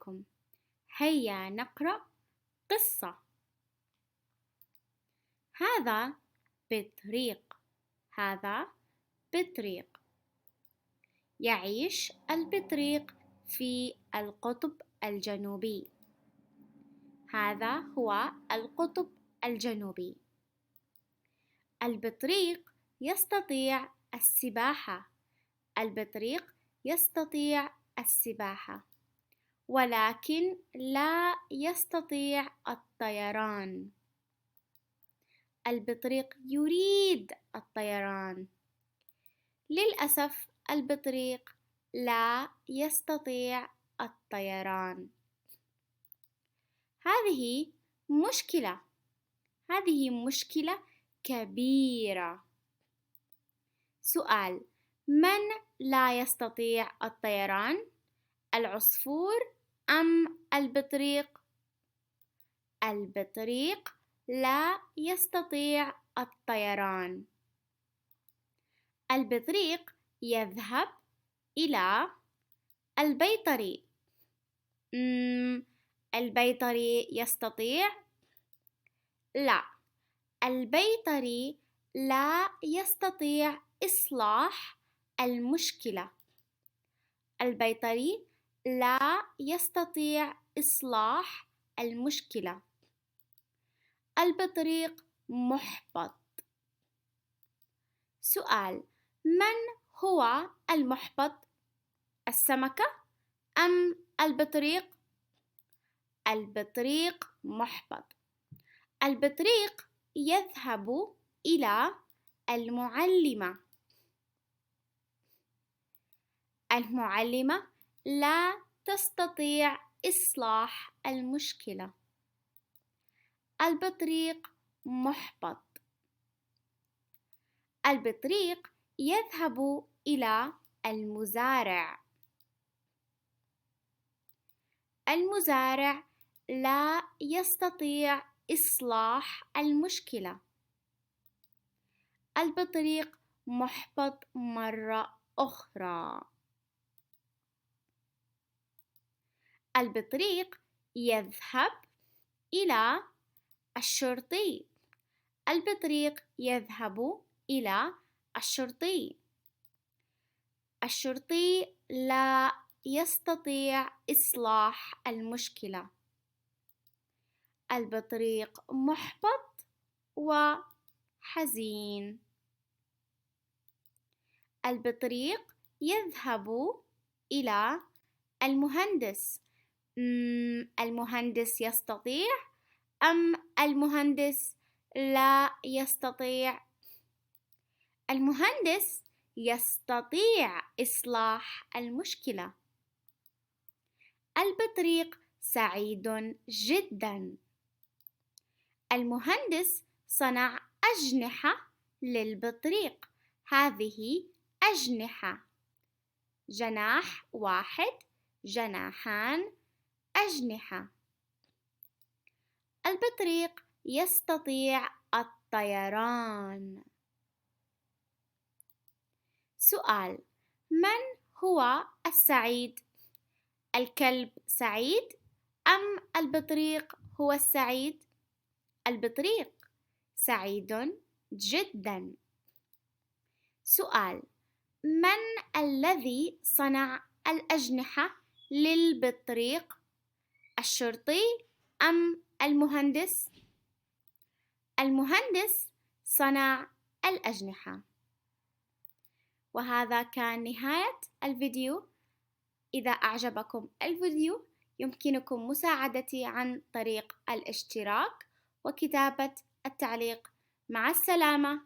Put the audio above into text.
معكم. هيا نقرأ قصة. هذا بطريق. هذا بطريق. يعيش البطريق في القطب الجنوبي. هذا هو القطب الجنوبي. البطريق يستطيع السباحة. البطريق يستطيع السباحة، ولكن لا يستطيع الطيران. البطريق يريد الطيران. للأسف البطريق لا يستطيع الطيران. هذه مشكلة. هذه مشكلة كبيرة. سؤال: من لا يستطيع الطيران؟ العصفور أم البطريق؟ البطريق لا يستطيع الطيران. البطريق يذهب إلى البيطري. البيطري يستطيع؟ لا، البيطري لا يستطيع إصلاح المشكلة. البيطري لا يستطيع إصلاح المشكلة. البطريق محبط. سؤال: من هو المحبط؟ السمكة أم البطريق؟ البطريق محبط. البطريق يذهب إلى المعلمة. المعلمة لا تستطيع إصلاح المشكلة. البطريق محبط. البطريق يذهب إلى المزارع. المزارع لا يستطيع إصلاح المشكلة. البطريق محبط مرة أخرى. البطريق يذهب إلى الشرطي. البطريق يذهب إلى الشرطي. الشرطي لا يستطيع إصلاح المشكلة. البطريق محبط وحزين. البطريق يذهب إلى المهندس. المهندس يستطيع أم المهندس لا يستطيع؟ المهندس يستطيع إصلاح المشكلة. البطريق سعيد جدا. المهندس صنع أجنحة للبطريق. هذه أجنحة: جناح واحد، جناحان، أجنحة. البطريق يستطيع الطيران. سؤال: من هو السعيد؟ الكلب سعيد أم البطريق هو السعيد؟ البطريق سعيد جدا. سؤال: من الذي صنع الأجنحة للبطريق؟ الشرطي أم المهندس؟ المهندس صنع الأجنحة. وهذا كان نهاية الفيديو. إذا أعجبكم الفيديو يمكنكم مساعدتي عن طريق الاشتراك وكتابة التعليق. مع السلامة.